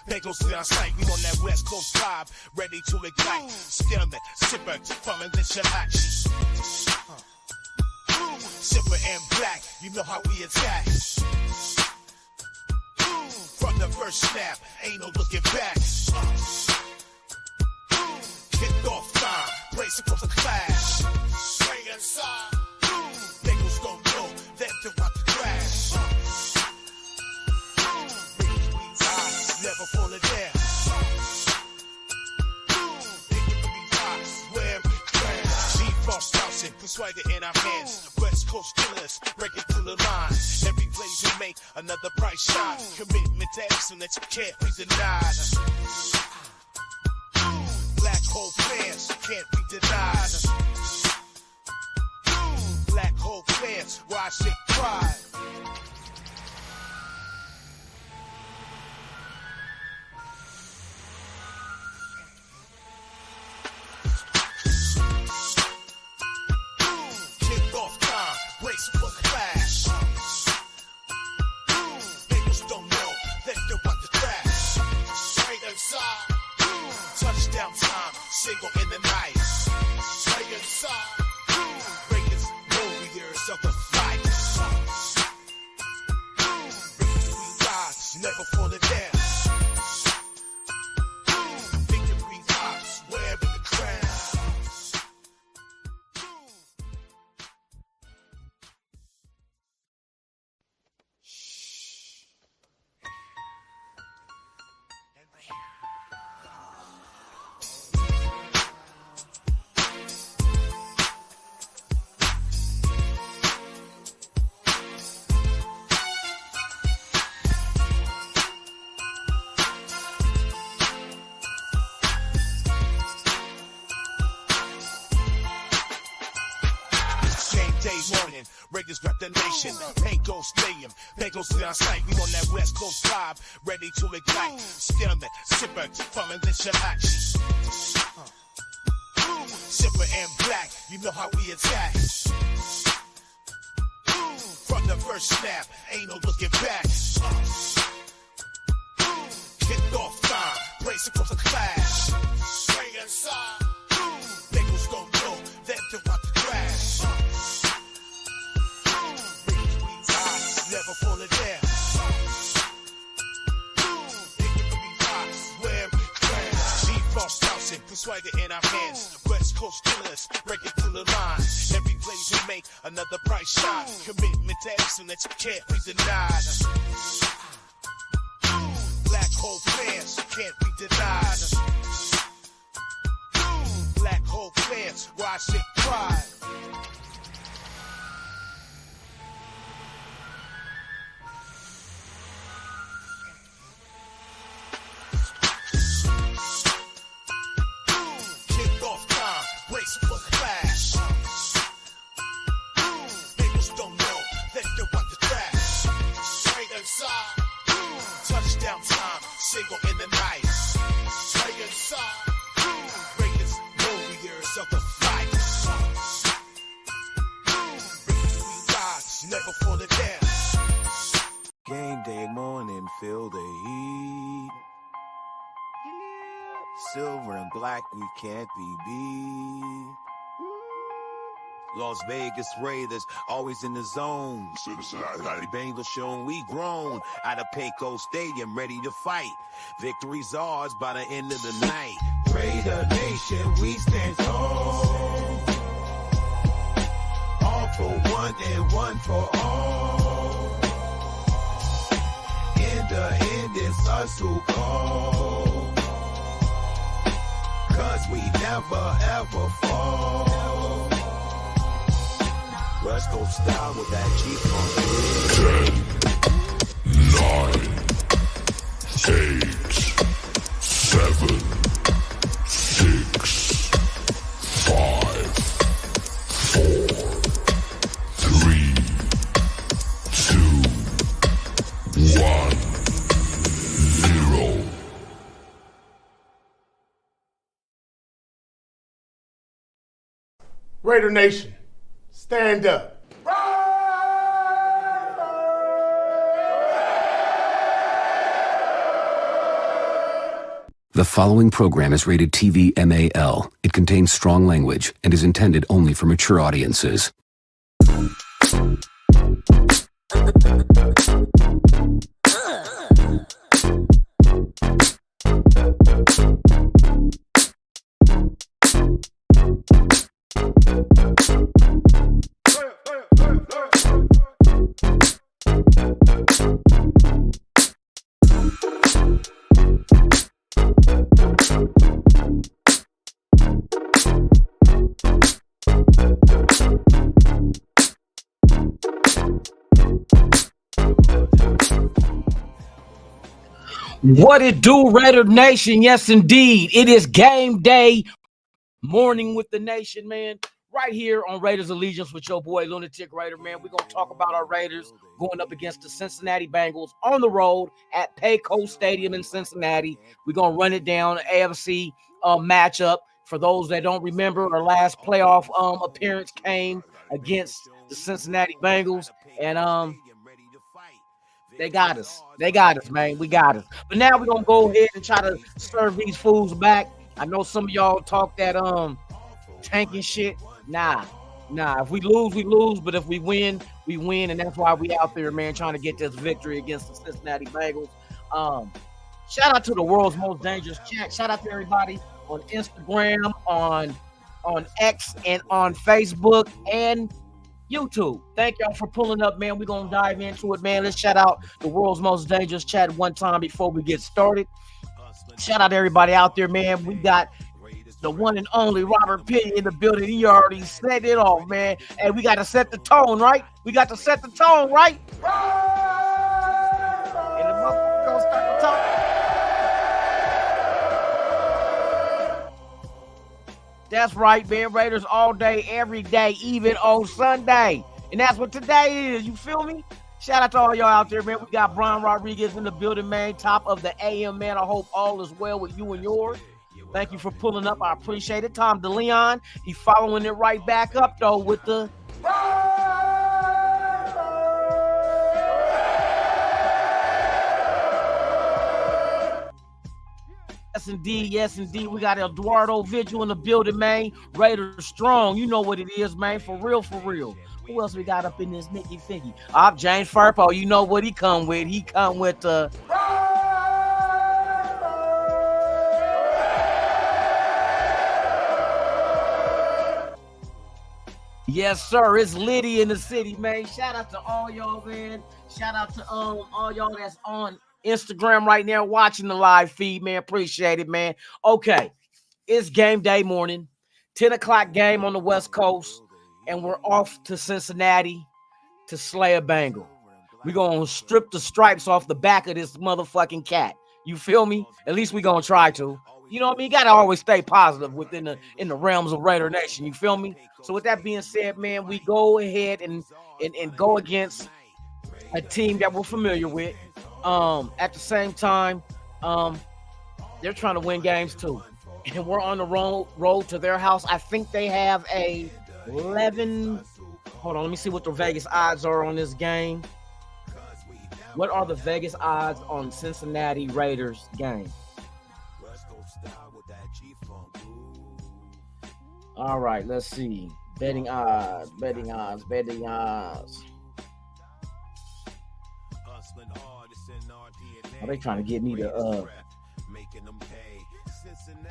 Bengals down sight, we on that West Coast vibe, ready to ignite. Stillman, Sipper, falling in Cincinnati. Silver and black, you know how we attack. From the first snap, ain't no looking back. Kicked off time, bracing for the clash. Stay inside. Bengals don't know that they're about to crash. Never falling down. Put swagger in our hands. West Coast killers, break it through the line. Every blaze we make, another bright shine. Commitment to excellence, can't be denied. Black hole fans, can't be denied. Black hole fans, watch it cry. Brace for the clash. Bengals don't know that they're about to crash. Straight inside. Touchdown time, single in the night. Straight inside. Raiders, warriors of the fight. Victory rise, never falling down. Victory rise, wearing the crown. Morning, Raiders rep the nation. Paycor Stadium, Bengals down sight. We on that West Coast vibe, ready to ignite. Stillman, Sipper, falling in Cincinnati. Silver and black, you know how we attack. From the first snap, ain't no looking back. Kicked off time, bracing for the clash. Stay inside. Bengals don't know that they're about to crash. Never falling down. Put swagger in our hands. West Coast killers, break it through the line. Every blaze we make, another bright shine. Commitment to excellence, can't be denied. Black hole fans, can't be denied. Black hole fans, watch it cry. Brace for the clash. Bengals don't know that they're about to crash. Straight inside. Touchdown time, single in the night. Straight inside. Raiders, warriors of the fight. Victory rise, never falling down. Game day morning, feel the heat. Silver and black, we can't be beat. Las Vegas Raiders, always in the zone. Cincinnati Bengals showing we grown. Out of Paycor Stadium, ready to fight. Victory's ours by the end of the night. Raider Nation, we stand tall. All for one and one for all. In the end, it's us who call. 'Cause we never ever fall. West Coast style with that G-Funk. 10, 9, 8, 7, 6, 5, 4, 3, 2, 1, 0. Raider Nation, stand up. The following program is rated TV MAL. It contains strong language and is intended only for mature audiences. What it do, Raider Nation? Yes, indeed. It is game day morning with the nation, man. Right here on Raiders Allegiance with your boy, Lunatic Raider, man. We're going to talk about our Raiders going up against the Cincinnati Bengals on the road at Paycor Stadium in Cincinnati. We're going to run it down, AFC matchup. For those that don't remember, our last playoff appearance came against the Cincinnati Bengals, and they got us. They got us, man. We got us. But now we're going to go ahead and try to serve these fools back. I know some of y'all talk that tanking shit. Nah. If we lose, we lose. But if we win, we win. And that's why we out there, man, trying to get this victory against the Cincinnati Bengals. Shout out to the world's most dangerous chat. Shout out to everybody on Instagram, on X, and on Facebook, and YouTube. Thank y'all for pulling up, man. We're going to dive into it, man. Let's shout out the world's most dangerous chat one time before we get started. Shout out to everybody out there, man. We got the one and only Robert Pitt in the building. He already set it off, man. And we got to set the tone, right? We got to set the tone, right? And the motherfucker gonna start the tone. That's right, man. Raiders all day, every day, even on Sunday. And that's what today is. You feel me? Shout out to all y'all out there, man. We got Brian Rodriguez in the building, man. Top of the AM, man. I hope all is well with you and yours. Thank you for pulling up. I appreciate it. Tom DeLeon, he following it right back up, though, with the... Yes, indeed. We got Eduardo Vigil in the building, man. Raiders strong. You know what it is, man. For real. Who else we got up in this Mickey Figgy? James Firpo. You know what he come with. He come with the... Yes, sir. It's Liddy in the city, man. Shout out to all y'all, man. Shout out to all y'all that's on Instagram right now watching the live feed, man. Appreciate it, man. Okay, it's game day morning, 10 o'clock game on the West Coast, and we're off to Cincinnati to slay a Bengal. We're going to strip the stripes off the back of this motherfucking cat. You feel me? At least we're going to try to. You know what I mean? You got to always stay positive in the realms of Raider Nation. You feel me? So with that being said, man, we go ahead and go against a team that we're familiar with. At the same time, they're trying to win games too. And we're on the road to their house. I think they have a 11. Hold on, let me see what the Vegas odds are on this game. What are the Vegas odds on Cincinnati Raiders game? All right, let's see. Betting odds. Are they trying to get me to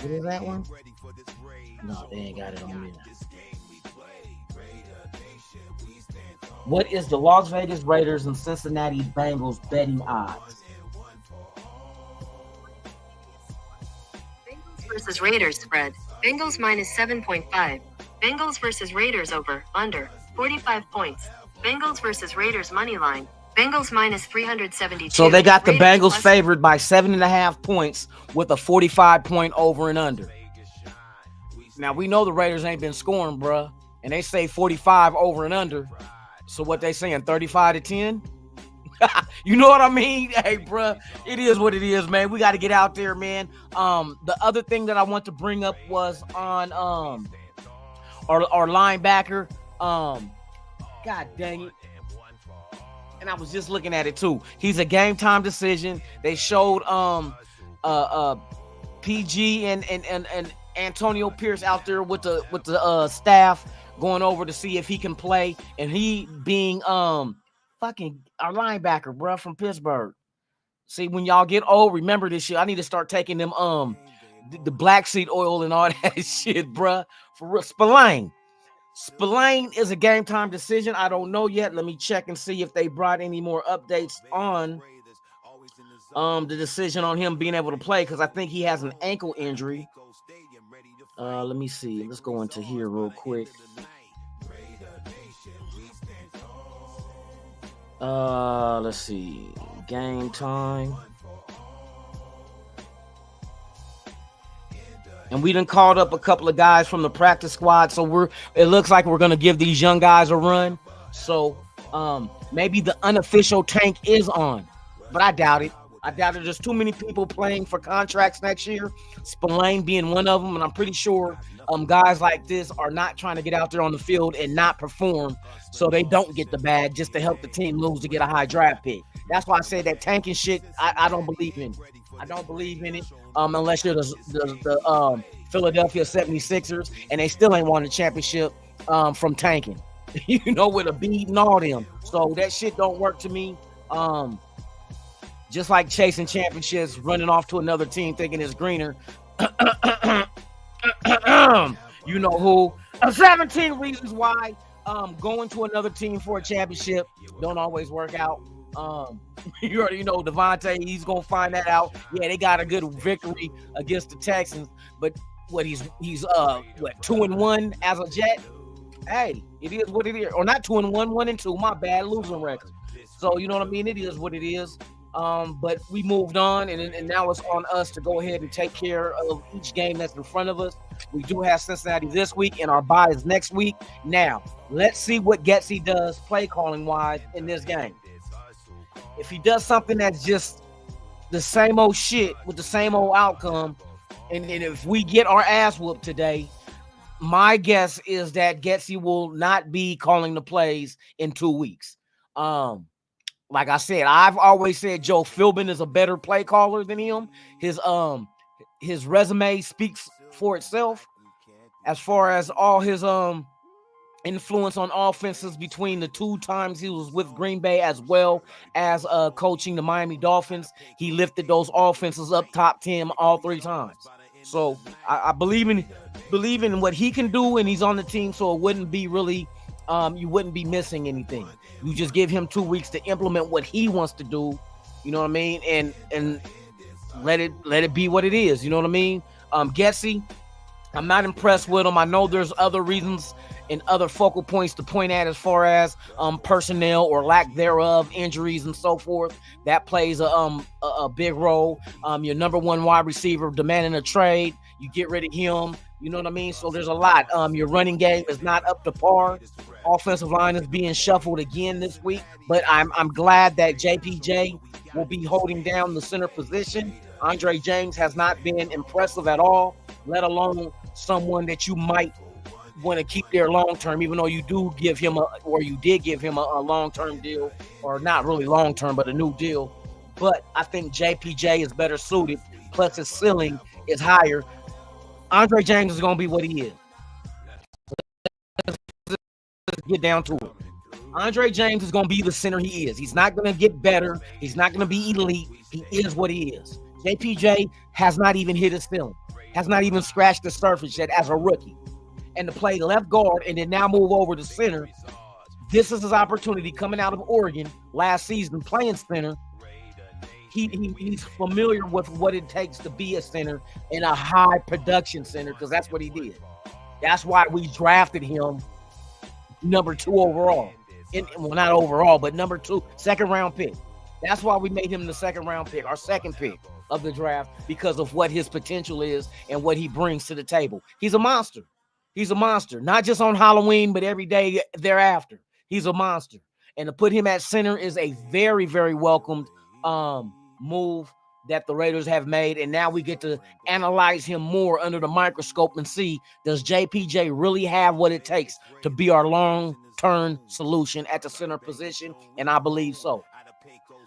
what is that one? No, they ain't got it on me. What is the Las Vegas Raiders and Cincinnati Bengals betting odds? Bengals versus Raiders spread. Bengals minus 7.5. Bengals versus Raiders over, under, 45 points. Bengals versus Raiders money line. Bengals minus 372. So they got the Raiders Bengals favored by 7.5 points with a 45-point over and under. Now, we know the Raiders ain't been scoring, bruh. And they say 45 over and under. So what they saying, 35-10? You know what I mean? Hey, bruh, it is what it is, man. We got to get out there, man. The other thing that I want to bring up was on our linebacker. God dang it. And I was just looking at it too. He's a game time decision. They showed PG and Antonio Pierce out there with the staff going over to see if he can play, and he being fucking our linebacker, bro, from Pittsburgh. See, when y'all get old, remember this shit. I need to start taking them the black seed oil and all that shit, bruh. For real. Spillane is a game time decision. I don't know yet. Let me check and see if they brought any more updates on the decision on him being able to play, because I think he has an ankle injury. Let me see. Let's go into here real quick. Let's see. Game time. And we done called up a couple of guys from the practice squad, so it looks like we're gonna give these young guys a run. So maybe the unofficial tank is on, but I doubt it. There's too many people playing for contracts next year, Spillane being one of them, and I'm pretty sure guys like this are not trying to get out there on the field and not perform so they don't get the bag just to help the team lose to get a high draft pick. That's why I said that tanking shit, I don't believe in. I don't believe in it unless you're the Philadelphia 76ers, and they still ain't won a championship from tanking, with a beat and all them. So that shit don't work to me. Just like chasing championships, running off to another team thinking it's greener. You know who? 17 reasons why going to another team for a championship don't always work out. You already know Devontae, he's gonna find that out. Yeah, they got a good victory against the Texans, but he's 2-1 as a Jet. Hey, it is what it is. Or not 2-1, 1-2. My bad, losing record. So you know what I mean? It is what it is. But we moved on, and now it's on us to go ahead and take care of each game that's in front of us. We do have Cincinnati this week, and our bye is next week. Now, let's see what Getsy does play calling wise in this game. If he does something that's just the same old shit with the same old outcome, and if we get our ass whooped today, my guess is that Getsy will not be calling the plays in 2 weeks. Like I said, I've always said Joe Philbin is a better play caller than him. His resume speaks for itself as far as all his influence on offenses between the 2 times he was with Green Bay, as well as coaching the Miami Dolphins. He lifted those offenses up top 10 all 3 times. So I believe in what he can do, and he's on the team, so it wouldn't be really you wouldn't be missing anything. You just give him 2 weeks to implement what he wants to do, you know what I mean, and let it be what it is, you know what I mean. Getsy, I'm not impressed with him. I know there's other reasons and other focal points to point at as far as personnel or lack thereof, injuries and so forth. That plays a big role. Your number 1 wide receiver demanding a trade, you get rid of him. You know what I mean? So there's a lot. Your running game is not up to par. Offensive line is being shuffled again this week, but I'm glad that JPJ will be holding down the center position. Andre James has not been impressive at all, let alone someone that you might want to keep there long term, even though you did give him a long-term deal, or not really long-term, but a new deal. But I think JPJ is better suited, plus his ceiling is higher. Andre James is going to be what he is. Let's get down to it. Andre James is going to be the center he is. He's not going to get better. He's not going to be elite. He is what he is. JPJ has not even hit his ceiling, has not even scratched the surface yet as a rookie. And to play left guard and then now move over to center, this is his opportunity coming out of Oregon last season playing center. He's familiar with what it takes to be a center and a high production center, because that's what he did. That's why we drafted him number 2 overall. Well, not overall, but number 2, second round pick. That's why we made him the second round pick, our second pick of the draft, because of what his potential is and what he brings to the table. He's a monster. He's a monster, not just on Halloween, but every day thereafter. He's a monster. And to put him at center is a very, very welcomed move that the Raiders have made. And now we get to analyze him more under the microscope and see, does JPJ really have what it takes to be our long-term solution at the center position? And I believe so.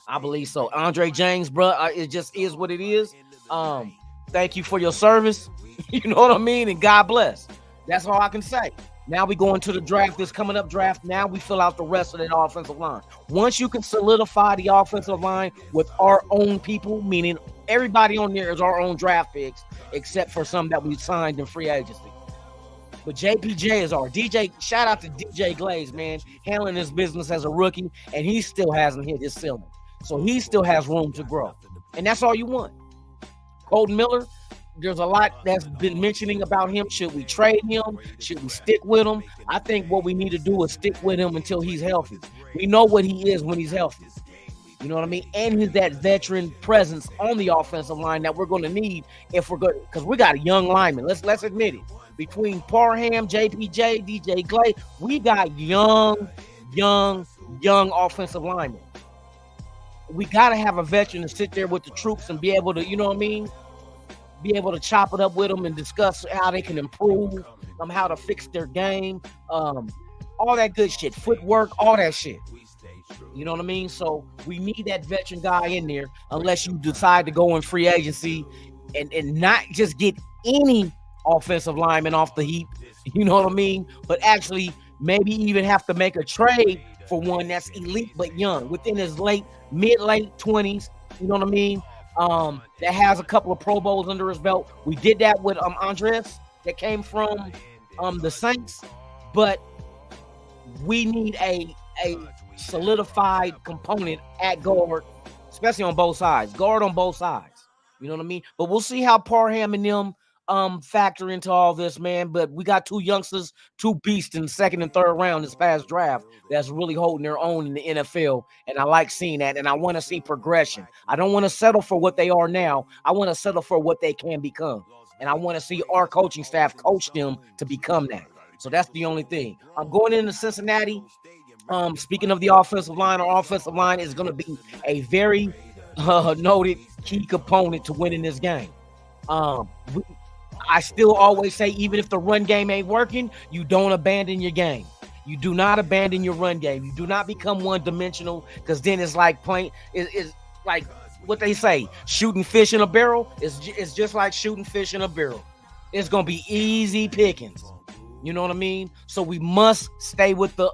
I believe so. Andre James, bro, it just is what it is. thank you for your service. You know what I mean? And God bless. That's all I can say. Now we go into the draft, this coming up draft. Now we fill out the rest of that offensive line. Once you can solidify the offensive line with our own people, meaning everybody on there is our own draft picks, except for some that we signed in free agency. But JPJ is our DJ. Shout out to DJ Glaze, man, handling his business as a rookie, and he still hasn't hit his ceiling. So he still has room to grow. And that's all you want. Colton Miller, there's a lot that's been mentioning about him. Should we trade him? Should we stick with him? I think what we need to do is stick with him until he's healthy. We know what he is when he's healthy. You know what I mean? And he's that veteran presence on the offensive line that we're going to need if we're good, because we got a young lineman. Let's admit it. Between Parham, JPJ, DJ Clay, we got young offensive linemen. We got to have a veteran to sit there with the troops and be able to, you know what I mean? Be able to chop it up with them and discuss how they can improve, how to fix their game, all that good shit, footwork, all that shit. You know what I mean? So we need that veteran guy in there unless you decide to go in free agency and not just get any offensive lineman off the heap, you know what I mean? But actually maybe even have to make a trade for one that's elite but young, within his late 20s, you know what I mean? That has a couple of Pro Bowls under his belt. We did that with Andres that came from the Saints, but we need a solidified component at guard, especially on both sides. Guard on both sides. You know what I mean? But we'll see how Parham and them factor into all this, man. But we got two youngsters, two beasts in the second and third round this past draft that's really holding their own in the NFL. And I like seeing that. And I want to see progression. I don't want to settle for what they are now. I want to settle for what they can become. And I want to see our coaching staff coach them to become that. So that's the only thing. I'm going into Cincinnati. Speaking of the offensive line, our offensive line is going to be a very noted key component to winning this game. I still always say, even if the run game ain't working, you don't abandon your game. You do not abandon your run game. You do not become one-dimensional, because then it's like playing. It's like what they say, shooting fish in a barrel. It's just like shooting fish in a barrel. It's gonna be easy pickings. You know what I mean? So we must stay with the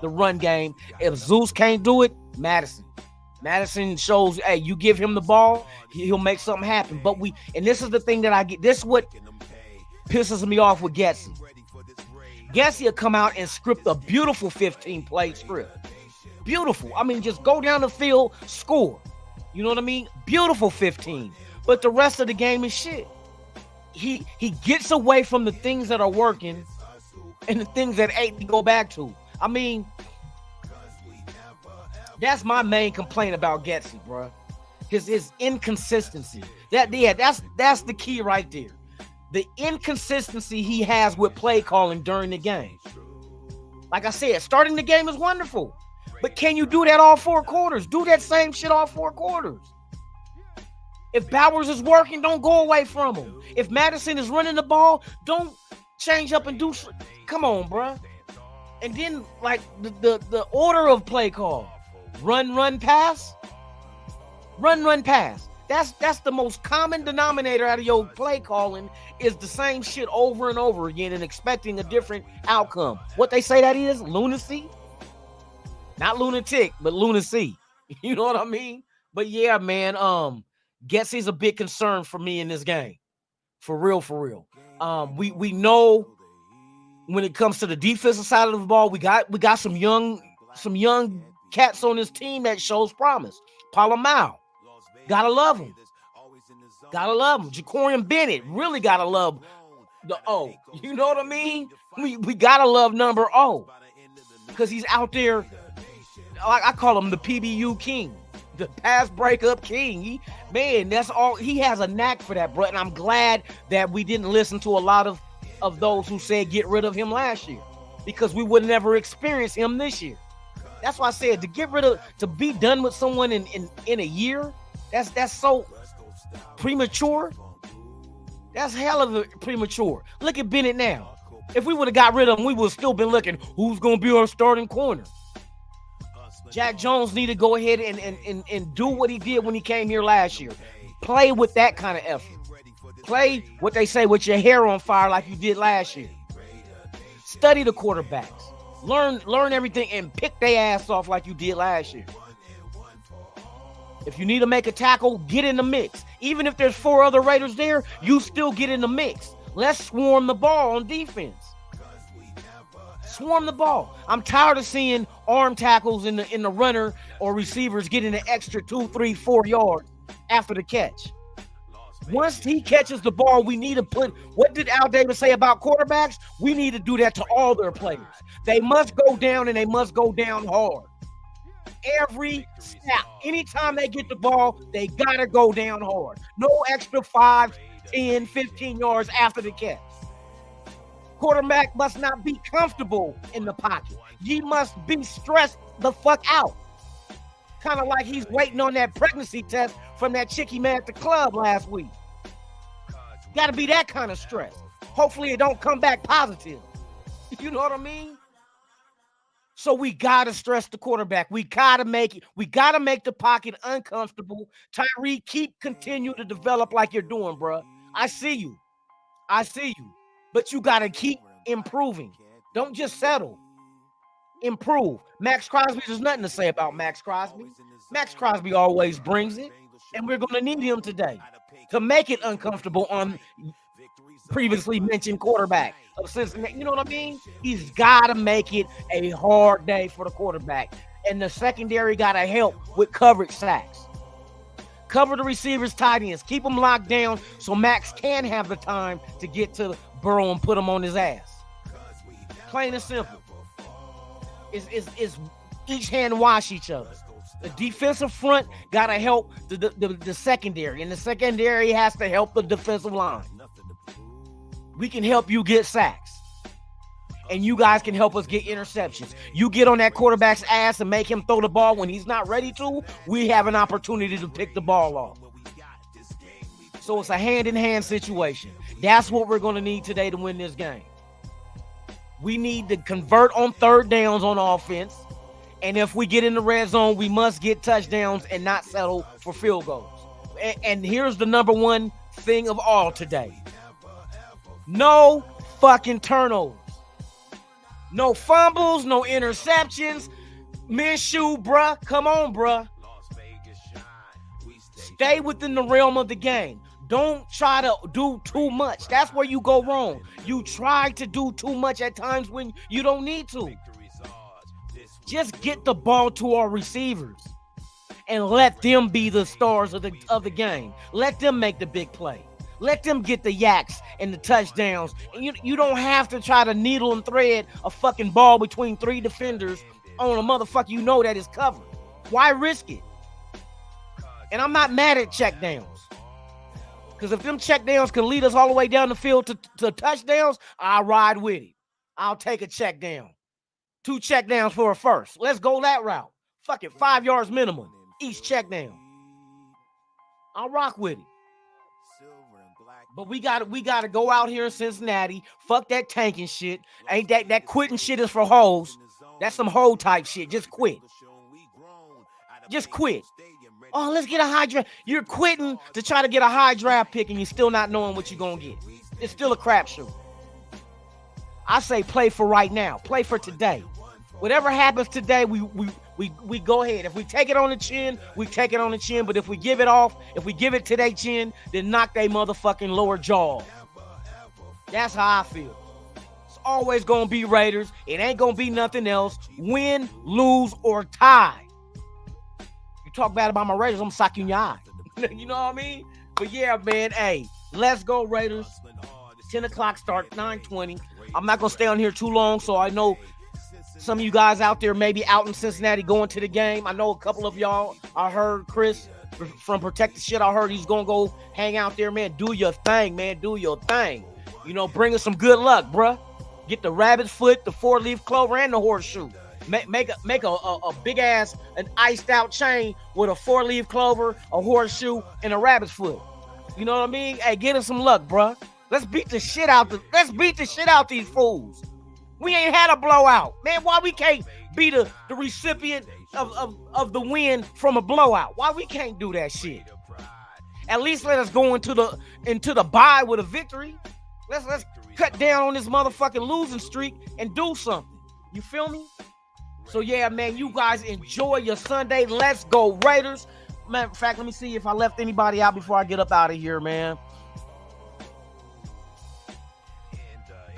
run game. If Zeus can't do it, Madison shows, hey, you give him the ball, he'll make something happen. But and this is the thing that I get. This is what pisses me off with Getsy. Getsy will come out and script a beautiful 15-play script. Beautiful. I mean, just go down the field, score. You know what I mean? Beautiful 15. But the rest of the game is shit. He gets away from the things that are working and the things that ain't to go back to. I mean, that's my main complaint about Getsy, bro. His inconsistency. That's the key right there. The inconsistency he has with play calling during the game. Like I said, starting the game is wonderful. But can you do that all 4 quarters? Do that same shit all 4 quarters. If Bowers is working, don't go away from him. If Madison is running the ball, don't change up and do. Come on, bro. And then, like, the order of play call. Run, pass. Run, pass. That's the most common denominator out of your play calling, is the same shit over and over again and expecting a different outcome. What they say that is? Lunacy? Not lunatic, but lunacy. You know what I mean? But yeah, man, Getsy's a big concern for me in this game. For real. We know when it comes to the defensive side of the ball, we got some young cats on this team that shows promise. Palomar, gotta love him. Jacorian Bennett, really gotta love the O. You know what I mean? We gotta love number O, because he's out there. I call him the PBU king, the pass breakup king. That's all. He has a knack for that, bro. And I'm glad that we didn't listen to a lot of those who said get rid of him last year, because we would never experience him this year. That's why I said to be done with someone in a year, that's so premature. That's hell of a premature. Look at Bennett now. If we would have got rid of him, we would have still been looking, who's going to be our starting corner? Jack Jones need to go ahead and do what he did when he came here last year. Play with that kind of effort. Play what they say with your hair on fire like you did last year. Study the quarterbacks. Learn everything and pick their ass off like you did last year. If you need to make a tackle, get in the mix. Even if there's 4 other Raiders there, you still get in the mix. Let's swarm the ball on defense. Swarm the ball. I'm tired of seeing arm tackles in the runner or receivers getting an extra 2, 3, 4 yards after the catch. Once he catches the ball, we need to put, what did Al Davis say about quarterbacks? We need to do that to all their players. They must go down, and they must go down hard. Every snap, anytime they get the ball, they got to go down hard. No extra 5, 10, 15 yards after the catch. Quarterback must not be comfortable in the pocket. He must be stressed the fuck out. Kind of like he's waiting on that pregnancy test from that chick he met at the club last week. Got to be that kind of stress. Hopefully it don't come back positive. You know what I mean? So we got to stress the quarterback. We got to make the pocket uncomfortable. Tyree, continue to develop like you're doing, bro. I see you. But you got to keep improving. Don't just settle. Improve. Max Crosby, there's nothing to say about Max Crosby. Max Crosby always brings it, and we're going to need him today to make it uncomfortable on previously mentioned quarterback of Cincinnati. You know what I mean? He's got to make it a hard day for the quarterback, and the secondary got to help with coverage sacks. Cover the receivers, tight ends. Keep them locked down so Max can have the time to get to Burrow and put him on his ass. Plain and simple. Is each hand wash each other. The defensive front got to help the secondary, and the secondary has to help the defensive line. We can help you get sacks, and you guys can help us get interceptions. You get on that quarterback's ass and make him throw the ball when he's not ready to, we have an opportunity to pick the ball off. So it's a hand-in-hand situation. That's what we're going to need today to win this game. We need to convert on third downs on offense. And if we get in the red zone, we must get touchdowns and not settle for field goals. And here's the number one thing of all today. No fucking turnovers. No fumbles, no interceptions. Minshew, bruh. Come on, bruh. Stay within the realm of the game. Don't try to do too much. That's where you go wrong. You try to do too much at times when you don't need to. Just get the ball to our receivers and let them be the stars of the game. Let them make the big play. Let them get the yaks and the touchdowns. You don't have to try to needle and thread a fucking ball between 3 defenders on a motherfucker you know that is covered. Why risk it? And I'm not mad at checkdowns. Because if them checkdowns can lead us all the way down the field to touchdowns, I'll ride with it. I'll take a check down. 2 checkdowns for a first. Let's go that route. Fuck it, 5 yards minimum each checkdown. I'll rock with it. But we gotta go out here in Cincinnati. Fuck that tanking shit. Ain't that quitting shit is for hoes. That's some hoe type shit. Just quit. Just quit. Oh, let's get a high draft. You're quitting to try to get a high draft pick and you're still not knowing what you're going to get. It's still a crapshoot. I say play for right now. Play for today. Whatever happens today, we go ahead. If we take it on the chin, we take it on the chin. But if we give it off, if we give it to their chin, then knock their motherfucking lower jaw. That's how I feel. It's always going to be Raiders. It ain't going to be nothing else. Win, lose, or tie. Talk bad about my Raiders, I'm gonna sock you in your eye. You know what I mean? But yeah, man, hey, let's go Raiders. 10 o'clock start, 9:20. I'm not gonna stay on here too long, so I know some of you guys out there may be out in Cincinnati going to the game. I know a couple of y'all. I heard Chris from Protect the Shit. I heard he's gonna go hang out there, man. Do your thing, man. Do your thing. You know, bring us some good luck, bruh. Get the rabbit's foot, the 4-leaf clover, and the horseshoe. Make a big ass, an iced out chain with a 4-leaf clover, a horseshoe, and a rabbit's foot. You know what I mean? Hey, get us some luck, bruh. Let's beat the shit out these fools. We ain't had a blowout, man. Why we can't be the recipient of the win from a blowout? Why we can't do that shit? At least let us go into the bye with a victory. Let's cut down on this motherfucking losing streak and do something. You feel me? So yeah, man, you guys enjoy your Sunday. Let's go Raiders. Matter of fact, let me see if I left anybody out before I get up out of here, man.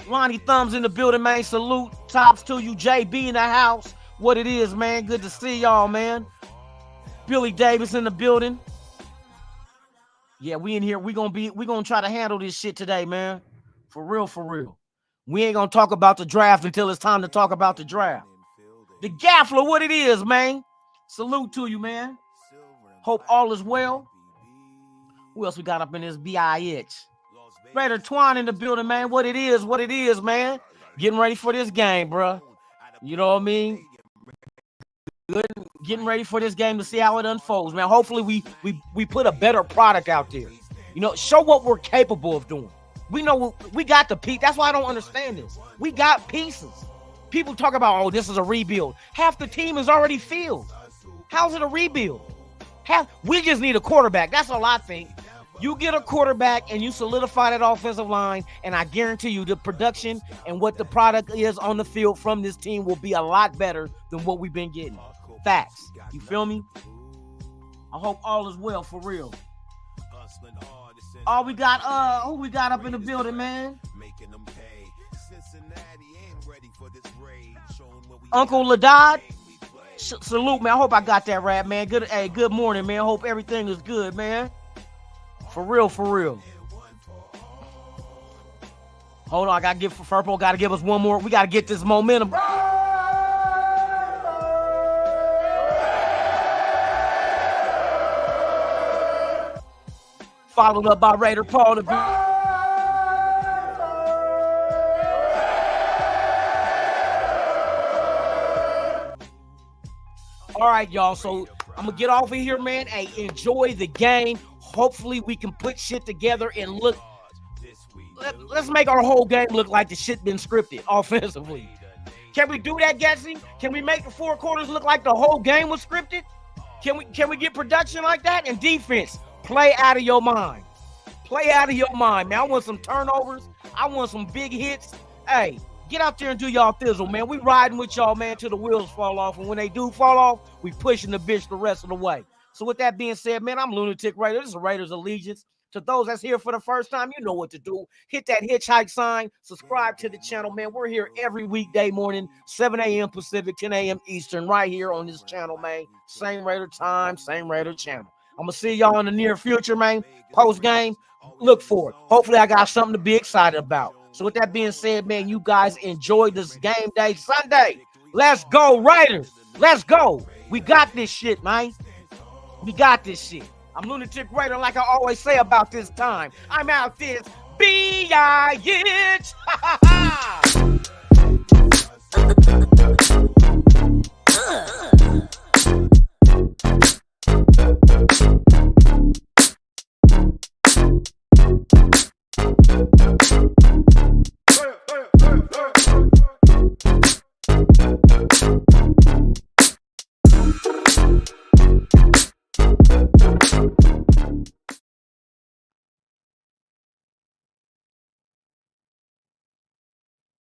Lonnie Thumbs in the building, man. Salute. Tops to you. JB in the house. What it is, man. Good to see y'all, man. Billy Davis in the building. Yeah, we in here. We gonna try to handle this shit today, man. For real, for real. We ain't gonna talk about the draft until it's time to talk about the draft. The Gaffler, what it is, man. Salute to you, man. Hope all is well. Who else we got up in this BIH? Raider Twine in the building, man. What it is, man. Getting ready for this game, bro. You know what I mean? Good. Getting ready for this game to see how it unfolds, man. Hopefully we put a better product out there. You know, show what we're capable of doing. We know we got the piece. That's why I don't understand this. We got pieces. People talk about, oh, this is a rebuild. Half the team is already filled. How's it a rebuild? We just need a quarterback. That's all I think. You get a quarterback and you solidify that offensive line, and I guarantee you the production and what the product is on the field from this team will be a lot better than what we've been getting. Facts. You feel me? I hope all is well for real. Who we got up in the building, man? Uncle Ladad. Salute, man. I hope I got that right, man. Good morning, man. Hope everything is good, man. For real, for real. Hold on, Furpo gotta give us one more. We gotta get this momentum. Followed up by Raider Paul. All right, y'all. So I'm gonna get off of here, man. Hey, enjoy the game. Hopefully we can put shit together and look. Let's make our whole game look like the shit been scripted offensively. Can we do that, Gatsy? Can we make the four quarters look like the whole game was scripted? Can we get production like that? And defense, play out of your mind. Play out of your mind, man. I want some turnovers. I want some big hits. Hey, get out there and do y'all thizzle, man. We riding with y'all, man, till the wheels fall off. And when they do fall off, we pushing the bitch the rest of the way. So with that being said, man, I'm Lunatic Raider. This is Raiders Allegiance. To those that's here for the first time, you know what to do. Hit that hitchhike sign. Subscribe to the channel, man. We're here every weekday morning, 7 a.m. Pacific, 10 a.m. Eastern, right here on this channel, man. Same Raider time, same Raider channel. I'm going to see y'all in the near future, man. Post-game, look for it. Hopefully I got something to be excited about. So with that being said, man, you guys enjoy this game day Sunday. Let's go, Raiders. Let's go. We got this shit, man. We got this shit. I'm Lunatic Raider, like I always say about this time. I'm out this B-I-H.